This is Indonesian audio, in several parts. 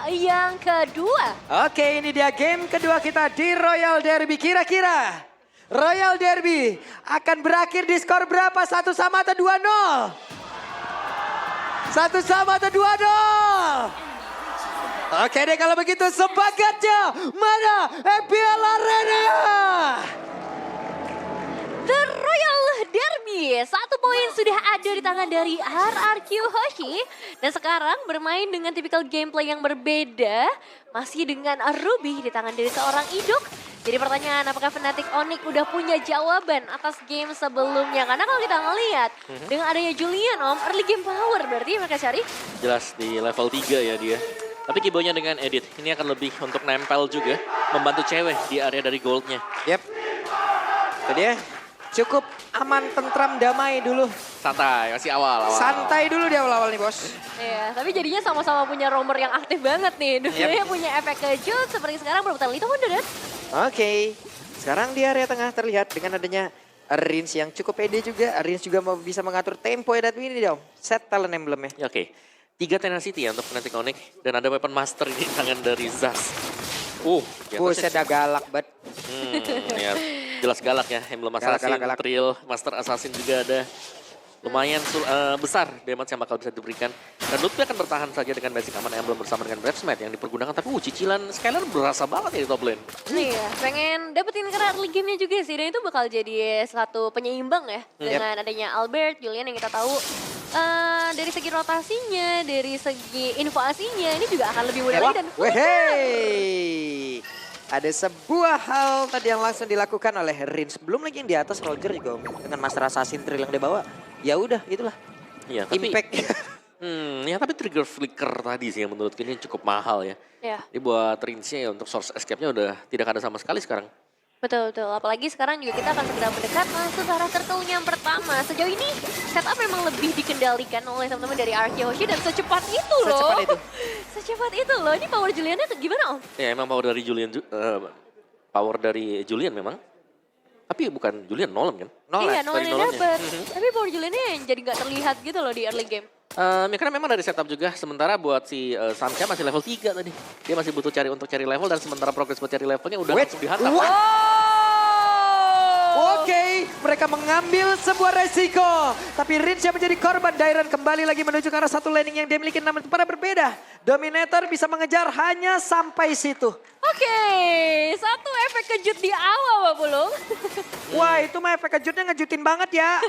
yang kedua. Oke, ini dia game kedua kita di Royal Derby. Kira-kira Royal Derby akan berakhir di skor berapa? 1-1 atau 2-0? 1-1 atau 2-0? Oke deh kalau begitu sepagatnya mana EPL Arena? The Royal Derby, 1 poin sudah ada di tangan dari RRQ Hoshi. Dan sekarang bermain dengan tipikal gameplay yang berbeda. Masih dengan Ruby di tangan dari seorang Idok. Jadi pertanyaan, apakah Fnatic Onyx udah punya jawaban atas game sebelumnya? Karena kalau kita ngelihat dengan adanya Julian early game power berarti mereka cari. Jelas di level 3 ya dia. Tapi keyboardnya dengan edit, ini akan lebih untuk nempel juga. Membantu cewek di area dari goldnya. Yep. Itu dia. Cukup aman, tentram, damai dulu. Santai, masih awal. Santai dulu di awal-awal nih bos. Iya, tapi jadinya sama-sama punya roamer yang aktif banget nih. Dua-duanya punya efek kejut seperti sekarang berebutan Little Wonder dan. Oke, sekarang di area tengah terlihat dengan adanya Rins yang cukup pede juga. Rins juga mau bisa mengatur tempo ya, dan ini dong. Set talent emblemnya. Ya, oke. 3 tenacity ya untuk Fnatic Onyx. Dan ada weapon master ini tangan dari Zas. Buset dah galak banget. Ya, jelas galak ya. Emblem Assassin, Galak. Trill, Master Assassin juga ada. Lumayan besar damage yang bakal bisa diberikan. Dan Lutfi akan bertahan saja dengan basic aman emblem bersama dengan Brave Smite yang dipergunakan. Tapi cicilan Skylar berasa banget ya di top lane. Iya, pengen dapetin karena early game-nya juga sih. Dan itu bakal jadi satu penyeimbang ya. Dengan adanya Albert, Julian yang kita tahu. Dari segi rotasinya, dari segi invasinya, ini juga akan lebih mudah lagi dan Wehey. Ada sebuah hal tadi yang langsung dilakukan oleh Rins. Belum lagi yang di atas Roger juga dengan Master Assassin Trill yang dia bawa. Ya udah, itulah. Iya, tapi Impact. ya tapi trigger flicker tadi sih yang menurutku ini cukup mahal ya. ya. Ini buat Rinsnya ya untuk source escape-nya udah tidak ada sama sekali sekarang. Betul. Apalagi sekarang juga kita akan segera mendekat langsung ke arah turtle yang pertama. Sejauh ini setup memang lebih dikendalikan oleh teman-teman dari RRQ Hoshi dan secepat itu loh. Secepat itu. Secepat itu loh. Ini power Juliannya gimana Om? Ya emang power dari Julian memang. Tapi bukan Julian, Nolan kan? Iya, Nolan yang Nolannya. dapet. Tapi power Juliannya yang jadi gak terlihat gitu loh di early game. Ya karena memang dari setup juga, sementara buat si Samcha masih level 3 tadi. Dia masih butuh cari level dan sementara progress buat cari levelnya udah langsung dihantam. Oke, mereka mengambil sebuah resiko. Tapi Rins yang menjadi korban. Dairon kembali lagi menuju ke arah satu laning yang dia miliki, namun pada berbeda. Dominator bisa mengejar hanya sampai situ. Oke, satu efek kejut di awal Pak Pulung. Wah, itu mah efek kejutnya ngejutin banget ya.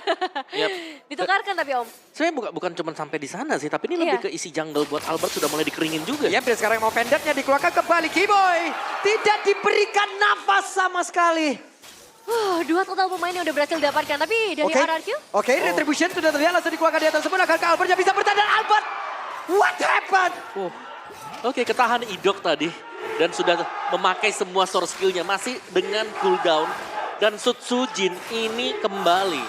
Yap. Ditukarkan tapi Om. Sebenarnya bukan cuma sampai di sana sih, tapi ini lebih ke isi jungle buat Albert sudah mulai dikeringin juga. Ya, dan sekarang mau pendeknya dikeluarkan kembali. Keyboy tidak diberikan nafas sama sekali. Dua total pemain yang udah berhasil didapatkan, tapi dari RRQ? Oke, Retribution sudah terlihat langsung dikeluarkan di atas tersebut. Akankah Albert yang bisa bertahan? Dan Albert, what happened? Oke, ketahan Idok tadi. Dan sudah memakai semua source skillnya. Masih dengan cooldown. Dan Sutsujin ini kembali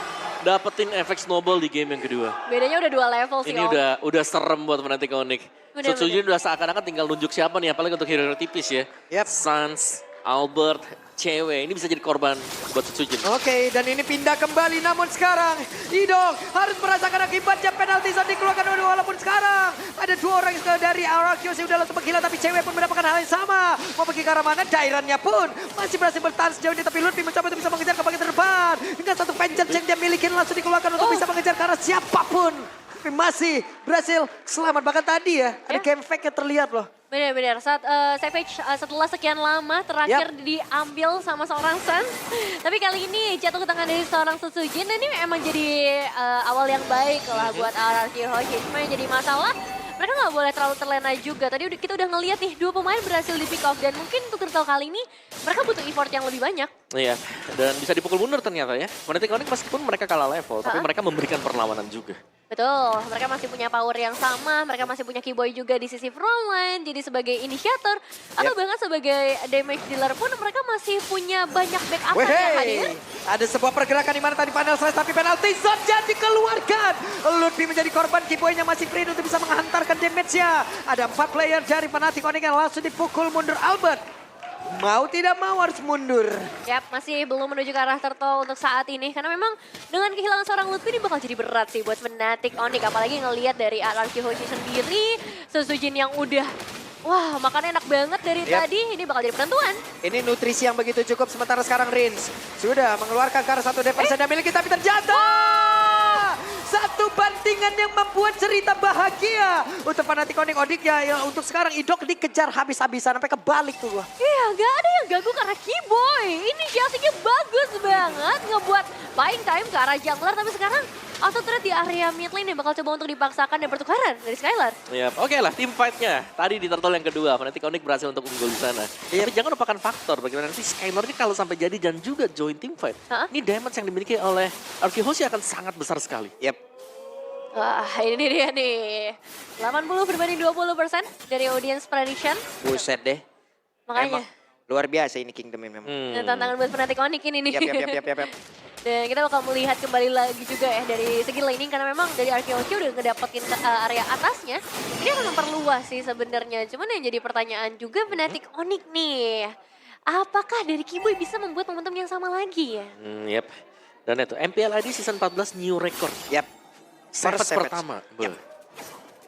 dapetin efek snowball di game yang kedua. Bedanya udah 2 level sih Ini udah serem buat Fnatic Onyx. Sutsujin udah seakan-akan tinggal nunjuk siapa nih, apalagi untuk hero tipis ya. Sans, Albert, cewek, ini bisa jadi korban buat Sutsujin. Oke, dan ini pindah kembali, namun sekarang Idok harus merasakan akibatnya. Penalti zone dikeluarkan walaupun sekarang ada 2 orang dari RRQ yang sudah langsung menghilang, tapi cewek pun mendapatkan hal yang sama. Mau pergi ke arah mana, Dairannya pun masih berhasil bertahan sejauh ini, tapi Lutfi mencoba untuk bisa mengejar ke bagian depan. Dengan satu vengeance yang dia miliki langsung dikeluarkan untuk bisa mengejar ke arah siapapun. Tapi masih berhasil selamat, bahkan tadi ya ada game fake yang terlihat loh. Benar-benar, saat Savage setelah sekian lama terakhir diambil sama seorang Sans. Tapi kali ini jatuh ke tangan dari seorang Sutsujin dan ini emang jadi awal yang baik lah buat RRQ Hoshi. Cuma yang jadi masalah, mereka nggak boleh terlalu terlena juga. Tadi kita udah ngeliat nih 2 pemain berhasil di pick off dan mungkin untuk turtle kali ini mereka butuh effort yang lebih banyak. Iya, dan bisa dipukul mundur ternyata ya. Fnatic Onyx meskipun mereka kalah level, tapi mereka memberikan perlawanan juga. Betul, mereka masih punya power yang sama, mereka masih punya Keyboy juga di sisi frontline, jadi sebagai inisiator, atau bahkan sebagai damage dealer pun mereka masih punya banyak backup yang hadir. Ada sebuah pergerakan di mana tadi panel slash, tapi penalti zone jadi dikeluarkan. Lutfi menjadi korban, Keyboy-nya masih free untuk bisa menghantarkan damage-nya. Ada 4 player dari Fnatic Onyx yang langsung dipukul mundur Albert. Mau tidak mau harus mundur. Yap, masih belum menuju ke arah turtle untuk saat ini. Karena memang dengan kehilangan seorang Lutfi ini bakal jadi berat sih buat Fnatic Onyx. Apalagi ngelihat dari RRQ Hoshi sendiri, Sutsujin yang udah Wah, makan enak banget dari Yap. tadi. Ini bakal jadi penentuan. Ini nutrisi yang begitu cukup, sementara sekarang Rins sudah mengeluarkan ke arah satu defense yang miliki tapi terjatuh. Satu bandingan yang membuat cerita bahagia untuk Fnatic Onyx ya. Untuk sekarang Idok dikejar habis-habisan sampai kebalik tuh gua. Iya, gak ada yang ganggu karena Keyboy. Inisiasinya bagus banget, ngebuat buying time ke arah jungler. Tapi sekarang auto turret di area mid lane yang bakal coba untuk dipaksakan dan pertukaran dari Skylar. Ya, oke lah, tim fight-nya. Tadi di turtle yang kedua, Fnatic Onyx berhasil untuk unggul di sana. Tapi jangan lupakan faktor bagaimana nanti Skylar ini kalau sampai jadi dan juga join tim fight. Ini damage yang dimiliki oleh RQ Hoshi akan sangat besar sekali. Yep. Wah, ini dia nih. 80 berbanding 20% dari audience prediction. Buset deh. Makanya. Emang luar biasa ini Kingdom memang. Dan tantangan buat Fnatic Onyx ini nih. Yap. Dan kita bakal melihat kembali lagi juga ya dari segi laning karena memang dari Arkeologi udah ngedapetin area atasnya. Ini akan memperluas sih sebenarnya. Cuman yang jadi pertanyaan juga Fnatic Onyx nih. Apakah dari Keyboy bisa membuat momentum yang sama lagi ya? Yep. Dan itu MPLID season 14 new record. Yap. Savage Savage. pertama. Yap.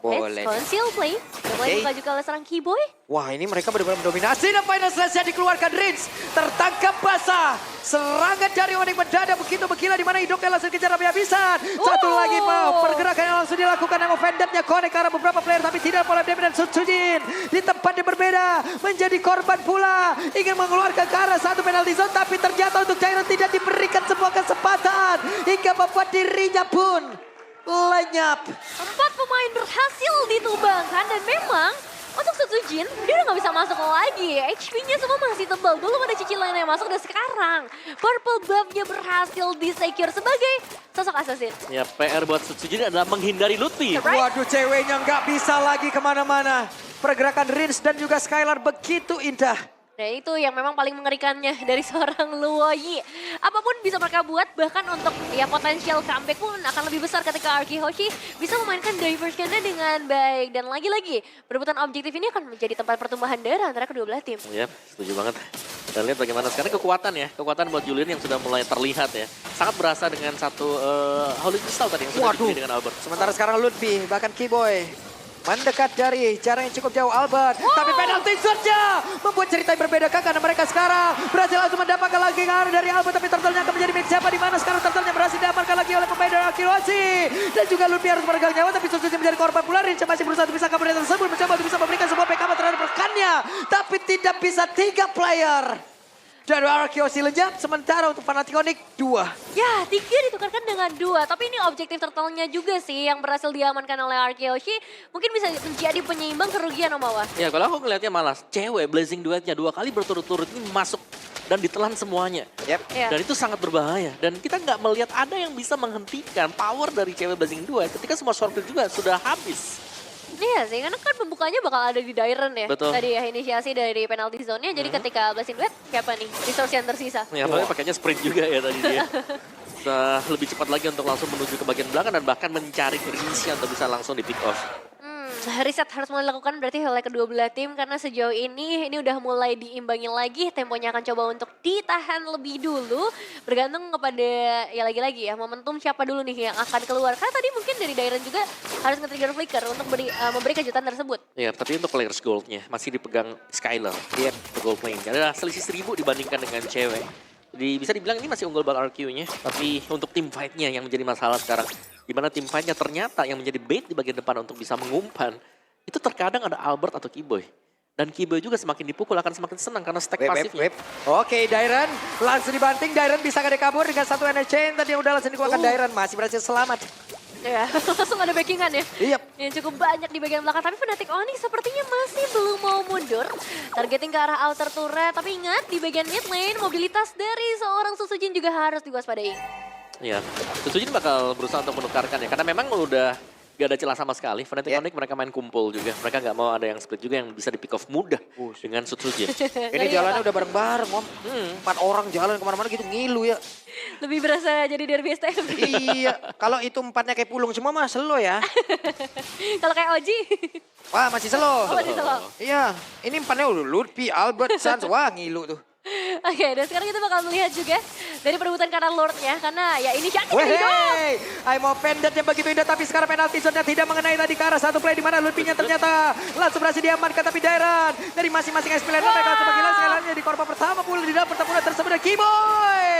Let's Boleh. conceal play. Mulai buka juga oleh serang Keyboy. Wah, ini mereka benar-benar mendominasi dan final slash yang dikeluarkan Rins. Tertangkap basah. Serangan dari Onyx mendadak begitu menggila di mana Idoknya langsung kejar habis-habisan. Satu lagi pergerakan yang langsung dilakukan yang offendednya connect ke arah beberapa player tapi tidak oleh Demi dan Sutsujin. Di tempat yang berbeda menjadi korban pula. Ingin mengeluarkan ke arah satu penalty zone tapi ternyata untuk Cairan tidak diberikan sebuah kesempatan. Hingga membuat dirinya pun lenyap. 4 pemain berhasil ditumbangkan dan memang untuk Sutsujin dia udah gak bisa masuk lagi. HP-nya semua masih tebal. Belum ada cicilan yang masuk dan sekarang purple buff-nya berhasil di-secure sebagai sosok assassin. Ya, PR buat Sutsujin adalah menghindari Lutfi. Waduh, ceweknya nggak bisa lagi kemana-mana. Pergerakan Rins dan juga Skylar begitu indah. Nah itu yang memang paling mengerikannya dari seorang Luoyi. Apapun bisa mereka buat, bahkan untuk ya potensial comeback pun akan lebih besar ketika Arky Hoshi bisa memainkan diversionnya dengan baik. Dan lagi-lagi, perebutan objektif ini akan menjadi tempat pertumbuhan darah antara kedua belah tim. Ya, setuju banget. Dan lihat bagaimana sekarang kekuatan ya. Kekuatan buat Julian yang sudah mulai terlihat ya. Sangat berasa dengan satu Holy Crystal tadi yang sudah dipilih dengan Albert. Sementara sekarang Lutfi, bahkan Keyboy mendekat dari jarak yang cukup jauh Albert. Tapi penalti shotnya membuat cerita yang berbeda karena mereka sekarang berhasil langsung mendapatkan lagi dari Albert. Tapi turtle-nya akan menjadi milik siapa di mana sekarang turtle-nya berhasil diamankan lagi oleh pemain dari Akilosi. Dan juga Lutfi harus meregang nyawa tapi Suzuki menjadi korban pula. Rinca masih berusaha untuk bisa kabur dari tersebut. Mencoba untuk bisa memberikan sebuah backup terhadap rekannya. Tapi tidak bisa 3 player. Dan Arkeologi lenyap, sementara untuk Fnatic Onyx 2. Ya, 3 ditukarkan dengan 2. Tapi ini objektif turtle-nya juga sih yang berhasil diamankan oleh Arkeologi. Mungkin bisa menjadi penyeimbang kerugian Omawa. Ya, kalau aku ngelihatnya malah cewek Blazing Duetnya 2 kali berturut-turut ini masuk dan ditelan semuanya. Yep. Ya. Dan itu sangat berbahaya. Dan kita nggak melihat ada yang bisa menghentikan power dari cewek Blazing Duet ketika semua short kill juga sudah habis. Iya sih, karena kan pembukanya bakal ada di Dairen ya. Betul. Tadi ya inisiasi dari penalty zone-nya. Jadi ketika Blazing Duet, siapa nih resource yang tersisa? Ya, apalagi pakainya sprint juga ya tadi dia. Bisa lebih cepat lagi untuk langsung menuju ke bagian belakang dan bahkan mencari Grisha untuk bisa langsung di pick off. Riset harus mulai dilakukan berarti oleh kedua belah tim karena sejauh ini udah mulai diimbangi lagi. Temponya akan coba untuk ditahan lebih dulu. Bergantung kepada ya lagi-lagi ya momentum siapa dulu nih yang akan keluar. Karena tadi mungkin dari Dairen juga harus nge-trigger flicker untuk memberi kejutan tersebut. Ya, tapi untuk players goldnya masih dipegang Skylar. Dia gold lane. Ada selisih 1000 dibandingkan dengan cewek. Jadi bisa dibilang ini masih unggul bal RQ-nya. Tapi untuk tim fight-nya yang menjadi masalah sekarang. Dimana tim fight-nya ternyata yang menjadi bait di bagian depan untuk bisa mengumpan. Itu terkadang ada Albert atau Keyboy. Dan Keyboy juga semakin dipukul akan semakin senang karena stack pasifnya. Oke, Dairen langsung dibanting. Dairen bisa gak kabur dengan satu energy chain. Tadi udah langsung dikeluarkan Dairen. Masih berhasil selamat. Ya, langsung ada backingan ya. Iya. Yang cukup banyak di bagian belakang. Tapi Fnatic Onyx sepertinya masih belum mau mundur. Targeting ke arah outer turret. Tapi ingat di bagian mid lane mobilitas dari seorang Sutsujin juga harus diwaspadai. Ya, Sutsujin bakal berusaha untuk menukarkan ya. Karena memang udah gak ada celah sama sekali. Fnatic Onyx mereka main kumpul juga. Mereka gak mau ada yang split juga yang bisa di pick off mudah dengan Sutsujin. Ini jalannya udah bareng-bareng, Om. 4 orang jalan kemana-mana gitu ngilu ya. Lebih berasa jadi derby STM. Iya, kalau itu 4-nya kayak pulung semua mah slow ya. Kalau kayak Oji. Wah, masih slow. Oh, masih slow. Iya, ini 4-nya udah Lutfi, Albert, Sans. Wah, ngilu tuh. Oke, dan sekarang kita bakal melihat juga dari perebutan karena Lord-nya. Karena ya ini Shaki dari Idok. Wey, Aimo pendant yang begitu indah tapi sekarang penalti zone-nya tidak mengenai tadi ke arah satu play di mana Lutfi-nya ternyata langsung berhasil diamankan tapi Dairan dari masing-masing S9 mereka langsung menghilang sekali lagi di korban pertama pula di dalam pertempuran tersebut dan Kiboy.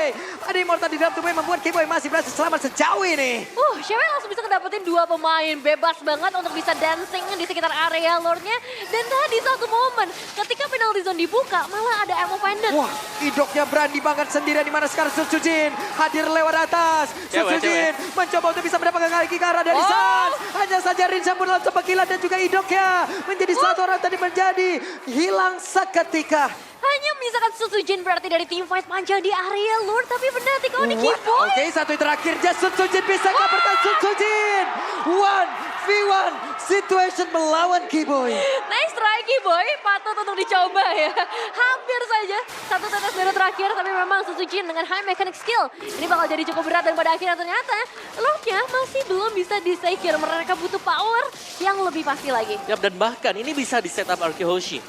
Ada Immortal di dalam tubuh yang membuat Kiboy masih berhasil selamat sejauh ini. Cewek langsung bisa ngedapetin 2 pemain. Bebas banget untuk bisa dancing di sekitar area Lord-nya. Dan tadi satu momen ketika penalti zone dibuka malah ada Aimo pendant. Wah, Idoknya berani banget sendirian di mana sekarang Sutsujin hadir lewat atas. Sutsujin mencoba untuk bisa mendapatkan kaki ke arah dari Sans. Hanya saja Rinsa pun langsung menghilang dan juga Idoknya menjadi satu orang tadi menjadi hilang seketika. Hanya menyisakan Sutsujin berarti dari tim fight panjang di area Lord. Tapi Fnatic ini Kiboy. Oke, satu yang terakhir Sutsujin bisa bertahan Sutsujin. 1v1 situation melawan Kiboy. Nice try Kiboy, patut untuk dicoba ya. Hampir saja satu tetes baru terakhir, tapi memang Sutsujin dengan high mechanic skill ini bakal jadi cukup berat dan pada akhirnya ternyata Lord-nya masih belum bisa di-secure. Mereka butuh power yang lebih pasti lagi. Yap, dan bahkan ini bisa di setup Arkehoshi.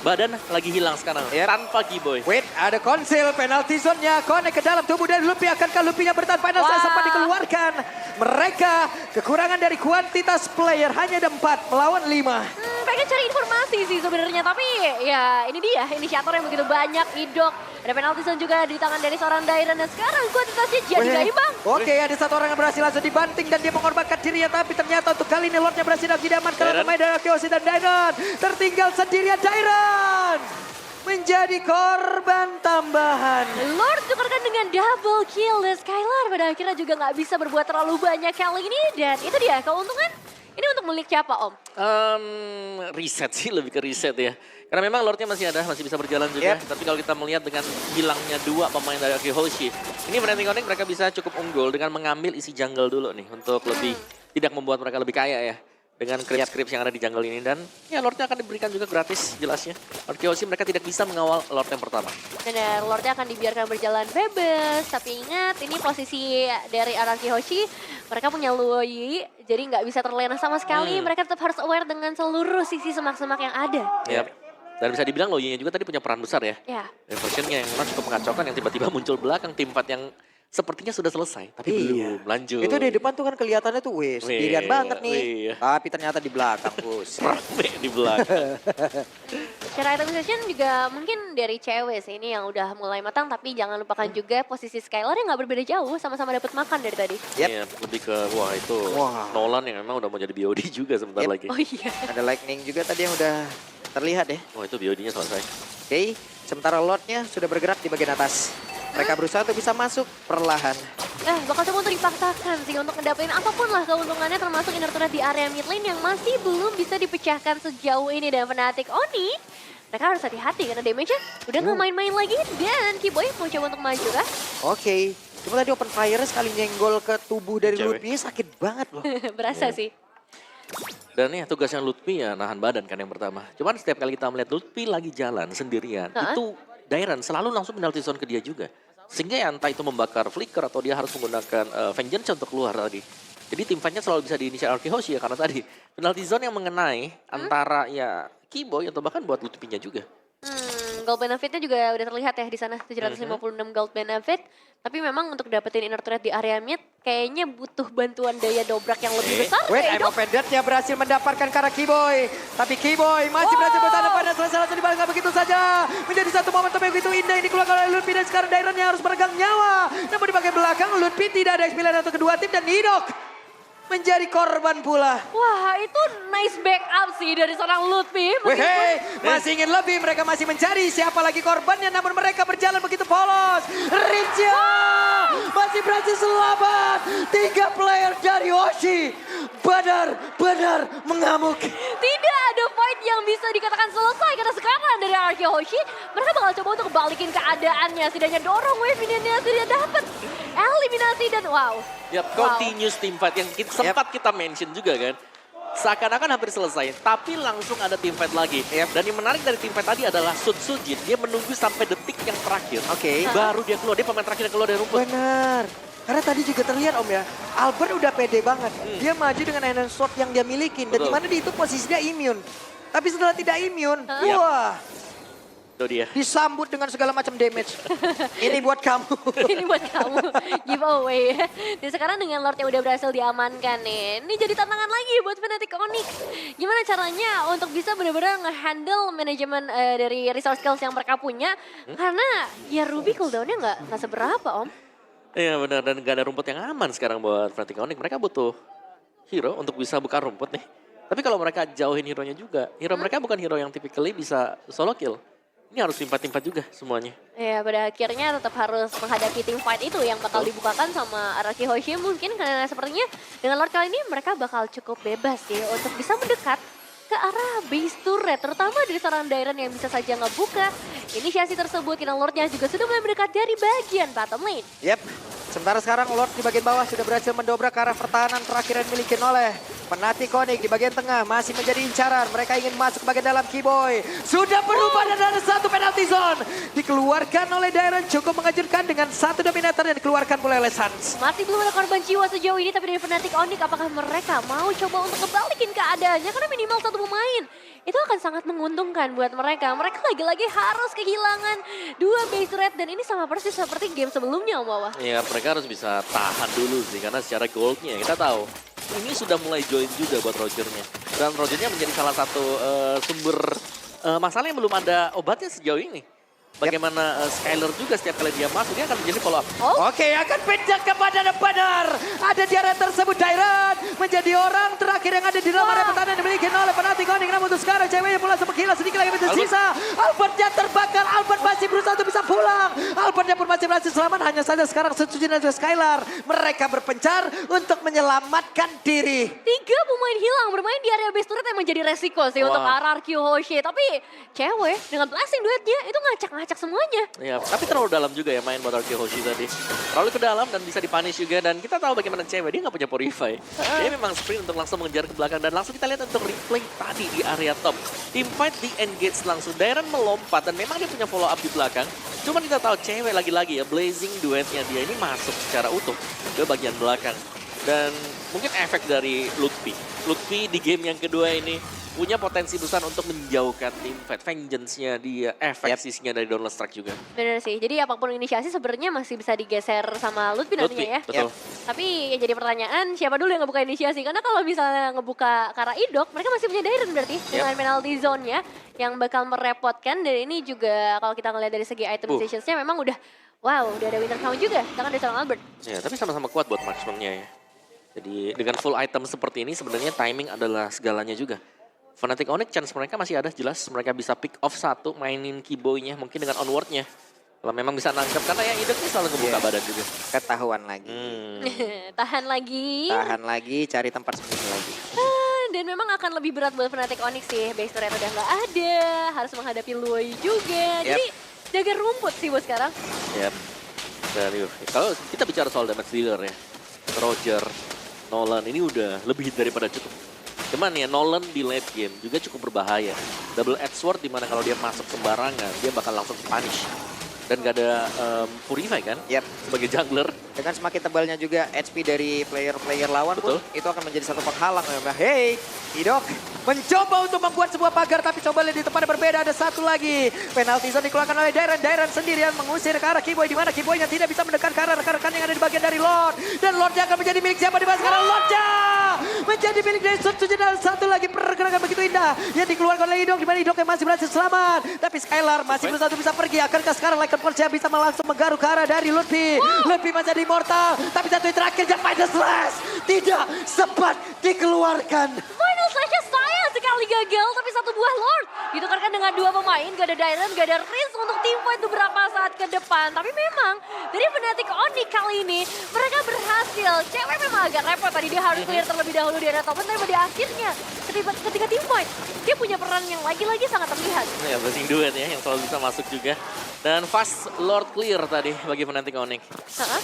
Badan lagi hilang sekarang tanpa Kiboy. Wait, ada konsil penalti zone-nya. Connect ke dalam tubuh dari Luffy. Akankah Luffy-nya bertahan final saya sempat dikeluarkan. Mereka kekurangan dari kuantitas player. Hanya ada 4 melawan 5. Pengen cari informasi sih sebenarnya, tapi ya ini dia inisiator yang begitu banyak. Idok, ada penalti zone juga di tangan dari seorang Dairan dan sekarang kuantitasnya jadi gak imbang. Oke, ada satu orang yang berhasil langsung dibanting dan dia mengorbankan dirinya. Tapi ternyata untuk kali ini Lord-nya berhasil diamankan oleh pemain dari Arkehoshi dan Dairan. Tertinggal sendirian Dairan menjadi korban tambahan. Lord tukarkan dengan double kill dan Skylar pada akhirnya juga nggak bisa berbuat terlalu banyak kali ini. Dan itu dia keuntungan. Ini untuk milik siapa Om? Reset sih, lebih ke reset ya. Karena memang Lordnya masih ada, masih bisa berjalan juga. Tapi kalau kita melihat dengan hilangnya 2 pemain dari Arkehoshi, ini Fnatic Connect mereka bisa cukup unggul dengan mengambil isi jungle dulu nih. Untuk lebih, tidak membuat mereka lebih kaya ya. Dengan creeps-creeps yang ada di jungle ini. Dan ya Lordnya akan diberikan juga gratis jelasnya. Arkehoshi mereka tidak bisa mengawal Lord yang pertama. Benar, Lordnya akan dibiarkan berjalan bebas. Tapi ingat, ini posisi dari Arkehoshi, mereka punya Luoyi, jadi nggak bisa terlena sama sekali. Mereka tetap harus aware dengan seluruh sisi semak-semak yang ada. Yap. Dan bisa dibilang Luoyi-nya juga tadi punya peran besar ya. Ya. Versionnya yang memang cukup mengacaukan, yang tiba-tiba muncul belakang tim fight yang sepertinya sudah selesai, tapi belum lanjut. Itu di depan tuh kan kelihatannya tuh sendirian banget nih. Wih. Tapi ternyata di belakang, Bus. Rame di belakang. Secara itemization juga mungkin dari cewek sih ini yang udah mulai matang, tapi jangan lupakan juga posisi Skylar yang nggak berbeda jauh, sama-sama dapat makan dari tadi. Iya, lebih ke wah itu Nolan yang memang udah mau jadi BOD juga sebentar lagi. Oh iya. Ada lightning juga tadi yang udah terlihat ya. Oh itu BOD-nya selesai. Oke, sementara Lord-nya sudah bergerak di bagian atas. Mereka berusaha untuk bisa masuk perlahan. Bakal coba untuk dipaksakan sih untuk ngedapetin apapun lah keuntungannya, termasuk inner turret di area mid lane yang masih belum bisa dipecahkan sejauh ini. Dan Fnatic Oni, mereka harus hati-hati karena damage-nya udah nggak main-main lagi. Dan Kiboy mau coba untuk maju kah? Oke, cuma tadi open fire sekali nyenggol ke tubuh dari Lutfi sakit banget loh. Berasa sih. Dan nih tugasnya Lutfi ya nahan badan kan yang pertama. Cuman setiap kali kita melihat Lutfi lagi jalan sendirian, itu Dairan selalu langsung penalti zone ke dia juga. Sehingga ya entah itu membakar flicker atau dia harus menggunakan Vengeance untuk keluar tadi. Jadi tim fight-nya selalu bisa diinisial Arkehoshi ya karena tadi penalti zone yang mengenai antara ya Kiboy atau bahkan buat Lutfi-nya juga. Gold benefitnya juga udah terlihat ya di sana 756 gold benefit. Tapi memang untuk dapetin inner turret di area mid kayaknya butuh bantuan daya dobrak yang lebih besar. Wait, Aimo pendant-nya berhasil mendapatkan ke arah Kiboy. Tapi Kiboy masih berhasil bertahan pada selesai langsung dibalikkan begitu saja. Menjadi satu momentum yang begitu indah ini dikeluarkan oleh Lutfi dan sekarang Dairan yang harus meregang nyawa. Namun di bagian belakang Lutfi tidak ada experience untuk kedua tim dan Idok menjadi korban pula. Wah, itu nice backup sih dari seorang Lutfi. Weh, masih ingin lebih, mereka masih mencari siapa lagi korbannya, namun mereka berjalan begitu polos. Rinja masih berhasil selamat. 3 player dari Hoshi benar-benar mengamuk. Tidak ada fight yang bisa dikatakan selesai karena sekarang dari Arkehoshi mereka bakal coba untuk balikin keadaannya. Setidaknya dorong wave ini sudah dapat eliminasi dan wow. Yap, continuous team fight yang sempat kita mention juga kan. Seakan-akan hampir selesai, tapi langsung ada team fight lagi. Dan yang menarik dari team fight tadi adalah Sutsujin. Dia menunggu sampai detik yang terakhir. Baru dia keluar, dia pemain terakhir yang keluar dari rumput. Benar. Karena tadi juga terlihat Om ya, Albert udah pede banget. Dia maju dengan enhance sword yang dia milikin. Dan dimana di itu posisinya immune. Tapi setelah tidak immune, wah. Itu dia. Disambut dengan segala macam damage. Ini buat kamu. Ini buat kamu, giveaway. Dan sekarang dengan Lord yang udah berhasil diamankan nih, ini jadi tantangan lagi buat Fnatic Onyx. Gimana caranya untuk bisa benar-benar nge-handle manajemen dari resource skills yang mereka punya. Karena ya Ruby cooldownnya nggak seberapa Om. Iya benar, dan gak ada rumput yang aman sekarang buat Fnatic Onyx. Mereka butuh hero untuk bisa buka rumput nih. Tapi kalau mereka jauhin hero-nya juga, hero mereka bukan hero yang typically bisa solo kill. Ini harus timpat-timpat juga semuanya. Ya pada akhirnya tetap harus menghadapi team fight itu yang bakal dibukakan sama Araki Hoshi mungkin. Karena sepertinya dengan Lord kali ini mereka bakal cukup bebas sih untuk bisa mendekat ke arah base turret. Terutama dari seorang Dairon yang bisa saja ngebuka inisiasi tersebut. Karena Lordnya juga sudah mulai mendekat dari bagian bottom lane. Yep. Sementara sekarang Lord di bagian bawah sudah berhasil mendobrak ke arah pertahanan terakhir yang dimiliki oleh Fnatic Onyx. Di bagian tengah masih menjadi incaran. Mereka ingin masuk ke bagian dalam Keyboy. Sudah berubah dan ada satu penalty zone. Dikeluarkan oleh Dairon, cukup mengejutkan dengan satu dominator yang dikeluarkan oleh Sans. Masih belum ada korban jiwa sejauh ini, tapi dari Fnatic Onyx apakah mereka mau coba untuk ngebalikin keadaannya? Karena minimal satu pemain itu akan sangat menguntungkan buat mereka. Mereka lagi-lagi harus kehilangan 2 base turret dan ini sama persis seperti game sebelumnya Om Wawa. Iya mereka harus bisa tahan dulu sih, karena secara goldnya kita tahu ini sudah mulai join juga buat Rogernya. Dan Rogernya menjadi salah satu sumber masalah yang belum ada obatnya sejauh ini. Bagaimana Skyler juga setiap kali dia masuk, dia akan menjadi follow up. Oh? Oke, akan pindah kepada Badar. Ada di area tersebut Dairon menjadi orang terakhir yang ada di dalam area pertahanan yang dimiliki oleh Fnatic Onyx. Namun untuk sekarang ceweknya pula sepengkilas sedikit lagi tersisa. Albertnya terbakar, Albert masih berusaha untuk bisa pulang. Albertnya pun masih berhasil selamat, hanya saja sekarang Setsujin dan juga Skylar. Mereka berpencar untuk menyelamatkan diri. 3 pemain hilang bermain di area base turret yang menjadi resiko sih untuk RRQ Hoshi. Tapi cewek dengan blessing duetnya itu ngacak-ngacak semuanya. Ya, tapi terlalu dalam juga ya main buat Arki Hoshi tadi. Terlalu ke dalam dan bisa dipunish juga. Dan kita tahu bagaimana cewek, dia nggak punya Purify. Dia memang sprint untuk langsung mengejar ke belakang. Dan langsung kita lihat untuk replay tadi di area top. Teamfight di engage langsung. Dairon melompat dan memang dia punya follow up di belakang. Cuman kita tahu cewek lagi-lagi ya, blazing duetnya dia ini masuk secara utuh ke bagian belakang. Dan mungkin efek dari Lutfi. Lutfi di game yang kedua ini punya potensi besar untuk menjauhkan tim fight. Vengeance-nya dia, efeksisnya dari Downless Strike juga. Bener sih, jadi apapun inisiasi sebenarnya masih bisa digeser sama Lutfi nantinya ya. Betul. Tapi ya jadi pertanyaan, siapa dulu yang ngebuka inisiasi? Karena kalau misalnya ngebuka ke arah Idok, mereka masih punya Dairon berarti. Dengan penalty zone-nya yang bakal merepotkan. Dan ini juga kalau kita ngeliat dari segi item decisions-nya memang udah, wow, udah ada Winter Crown juga. Tangan dari seorang Albert. Ya, tapi sama-sama kuat buat marksman-nya ya. Jadi dengan full item seperti ini sebenarnya timing adalah segalanya juga. Fnatic Onyx chance mereka masih ada jelas. Mereka bisa pick off satu, mainin Keyboy-nya mungkin dengan onward-nya. Kalau memang bisa nangkep, karena yang Idok ini selalu ngebuka badan juga. Ketahuan lagi. Tahan lagi. Tahan lagi, cari tempat sembunyi lagi. Dan memang akan lebih berat buat Fnatic Onyx sih. Base turret udah nggak ada, harus menghadapi Luoy juga. Jadi jaga rumput sih buat sekarang. Yap. Dan kalau kita bicara soal damage dealer ya, Roger, Nolan ini udah lebih daripada cukup. Cuman ya Nolan di late game juga cukup berbahaya. Double edge sword dimana kalau dia masuk sembarangan dia bakal langsung punish. Dan gak ada Purify kan sebagai jungler. Dengan semakin tebalnya juga HP dari player-player lawan pun itu akan menjadi satu penghalang. Hey, Idok mencoba untuk membuat sebuah pagar tapi coba lihat di tempat yang berbeda ada satu lagi. Penalty zone dikeluarkan oleh Dairon. Dairon sendirian mengusir ke arah Keyboy di mana Keyboy-nya tidak bisa mendekat ke arah rekan-rekan yang ada di bagian dari Lord. Dan Lordnya akan menjadi milik siapa di mana sekarang? Lordnya menjadi milik dari Setsujin dan satu lagi pergerakan begitu indah yang dikeluarkan oleh Idok di mana Idok yang masih berhasil selamat. Tapi Skylar masih berusaha untuk bisa pergi. Akankah sekarang Lycan Force bisa langsung menggaruk ke arah dari Lutfi. Lutfi masih ada immortal. Tapi satu yang terakhir Jack Final Slash tidak sempat dikeluarkan. Final Slash-nya sayang sekali gagal, tapi satu buah Lord ditukarkan dengan 2 pemain, gak ada Dairon, gak ada Riz untuk team fight beberapa saat ke depan. Tapi memang dari Fnatic Onyx kali ini mereka berhasil. Cewek memang agak repot tadi, dia harus clear terlebih dahulu di area top, tapi pada akhirnya ketika team fight dia punya peran yang lagi-lagi sangat terlihat. Ya blessing duet ya yang selalu bisa masuk juga. Dan fast Lord clear tadi bagi Fnatic Onyx.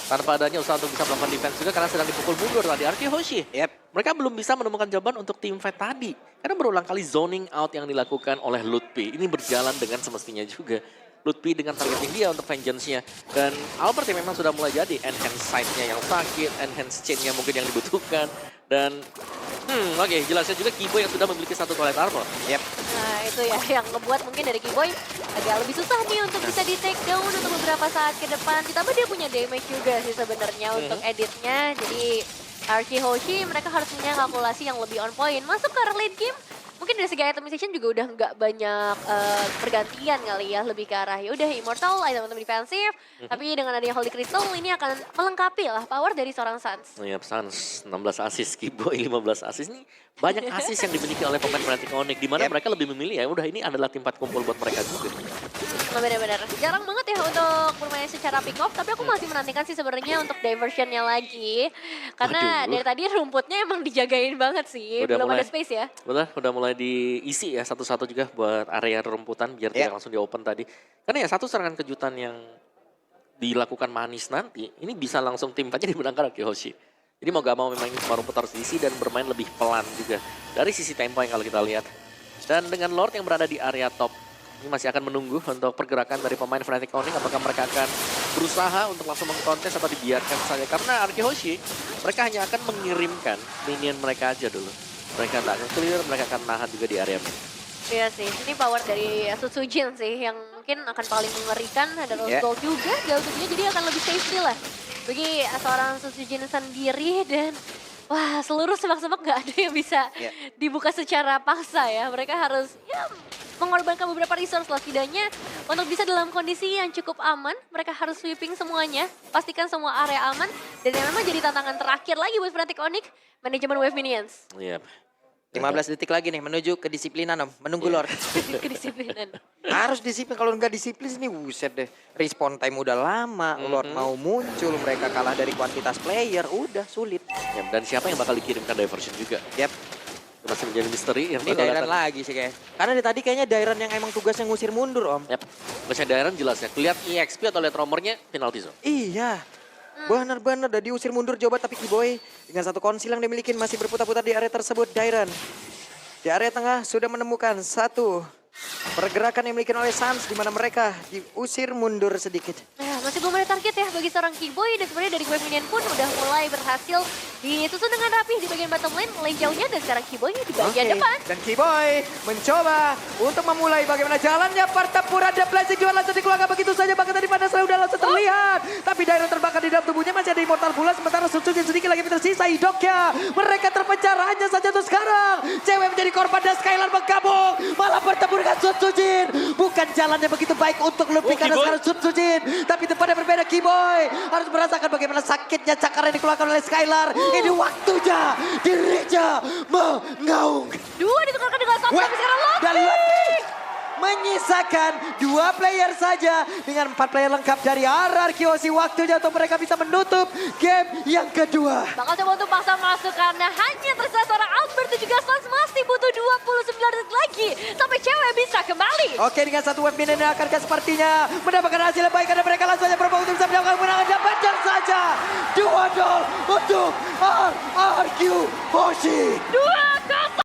Tanpa adanya usaha untuk bisa melakukan defense juga karena sedang dipukul mundur tadi Arki Hoshi. Mereka belum bisa menemukan jawaban untuk team fight tadi. Karena berulang kali zoning out yang dilakukan oleh Lutfi. Ini berjalan dengan semestinya juga. Lutfi dengan targeting dia untuk vengeance-nya. Dan Albert yang memang sudah mulai jadi. Enhance sight-nya yang sakit, enhance chain-nya mungkin yang dibutuhkan. Dan oke, jelasnya juga Keyboy yang sudah memiliki satu toilet armor. Nah itu ya yang ngebuat mungkin dari Keyboy agak lebih susah nih untuk bisa di take down untuk beberapa saat ke depan. Ditambah dia punya damage juga sih sebenarnya untuk editnya. Jadi Archie Hoshi mereka harus punya kalkulasi yang lebih on point. Masuk ke arah late game, mungkin dari segi itemization juga udah nggak banyak pergantian kali ya. Lebih ke arah ya udah Immortal, item-item defensif. Tapi dengan adanya Holy Crystal ini akan melengkapi lah power dari seorang Suns. Yap, Suns 16 assist, Keyboy 15 assist nih. Banyak assist yang dimiliki oleh pemain Fnatic Onyx. Di mana mereka lebih memilih ya udah ini adalah tempat kumpul buat mereka juga. Nah, benar-benar jarang banget ya untuk bermain secara pick off, tapi aku masih menantikan sih sebenarnya untuk diversionnya lagi. Karena Waduh. dari tadi rumputnya emang dijagain banget sih, Udah belum mulai. ada space ya. Betul, udah mulai diisi ya satu-satu juga buat area rumputan biar tidak langsung di open tadi. Karena ya satu serangan kejutan yang dilakukan manis nanti, ini bisa langsung tim aja dimenangkan oleh Hoshi. Jadi mau gak mau memang semua rumput harus diisi dan bermain lebih pelan juga. Dari sisi tempo yang kalau kita lihat. Dan dengan Lord yang berada di area top, ini masih akan menunggu untuk pergerakan dari pemain Fnatic Onyx. Apakah mereka akan berusaha untuk langsung mengkontes atau dibiarkan saja. Karena Archie Hoshi, mereka hanya akan mengirimkan minion mereka aja dulu. Mereka tak clear, mereka akan nahan juga di area mid. Iya sih, ini power dari Sutsujin sih yang mungkin akan paling mengerikan. Ada Rose Gold juga, jauh jadi akan lebih safety lah. Bagi seorang Sutsujin sendiri dan wah seluruh semak-semak gak ada yang bisa dibuka secara paksa ya. Mereka harus ya mengorbankan beberapa resource lah setidaknya untuk bisa dalam kondisi yang cukup aman. Mereka harus sweeping semuanya, pastikan semua area aman. Dan yang memang jadi tantangan terakhir lagi buat Fnatic Onyx, manajemen wave minions. Iya. 15 detik lagi nih menuju kedisiplinan Om. Menunggu Lord. Kedisiplinan. Harus disiplin, kalau nggak disiplin ini buset deh. Respawn time udah lama, Lord mau muncul, mereka kalah dari kuantitas player, udah sulit. Ya, dan siapa yang bakal dikirimkan diversion juga? Yap, Itu masih menjadi misteri. Yang ini bakal Dairan datang. lagi sih kayak. Karena dari tadi kayaknya Dairan yang emang tugasnya ngusir mundur Om. Yap. Tugasnya Dairan jelas ya. Kelihatan EXP atau lihat romornya penalty zone. Iya, benar-benar udah diusir mundur Jawa tapi Keyboy dengan satu konsil yang dimiliki masih berputar-putar di area tersebut. Dairan di area tengah sudah menemukan satu pergerakan yang dimiliki oleh Suns di mana mereka diusir mundur sedikit. Nah, masih belum ada target ya bagi seorang Keyboy dan sebenarnya dari wave minion pun udah mulai berhasil disusun dengan rapi di bagian bottom lane, mulai jauhnya dan sekarang Keyboy di bagian depan. Dan Keyboy mencoba untuk memulai bagaimana jalannya pertempuran dan blessing juga langsung dikeluarkan begitu saja bahkan tadi pada sudah langsung terlihat. Tapi Dairon terbakar di dalam tubuhnya masih ada immortal pula sementara Sutsujin sedikit lagi tersisa hidupnya. Mereka terpencar hanya saja untuk sekarang. Cewek menjadi korban dan Skylar bergabung. Malah bertemu dengan Sutsujin. Bukan jalannya begitu baik untuk lebih karena sekarang Sutsujin. Tapi tempatnya berbeda Keyboy. Harus merasakan bagaimana sakitnya cakar yang dikeluarkan oleh Skylar. Ini waktunya dirinya mengaung. Dua ditukarkan dengan satu tapi sekarang Dan Loki. Loki menyisakan 2 player saja dengan 4 player lengkap dari RRQ. Waktunya untuk mereka bisa menutup game yang kedua. Bakal coba untuk paksa masuk karena hanya tersisa seorang Albert dan juga Suns masih butuh 29 detik lagi sampai cewek bisa kembali. Oke, dengan satu wave minion yang akankah sepertinya mendapatkan hasil yang baik karena mereka langsung saja berubah untuk bisa mendapatkan kemenangan dan panjang saja 2-0 untuk RRQ Hoshi. 2-0.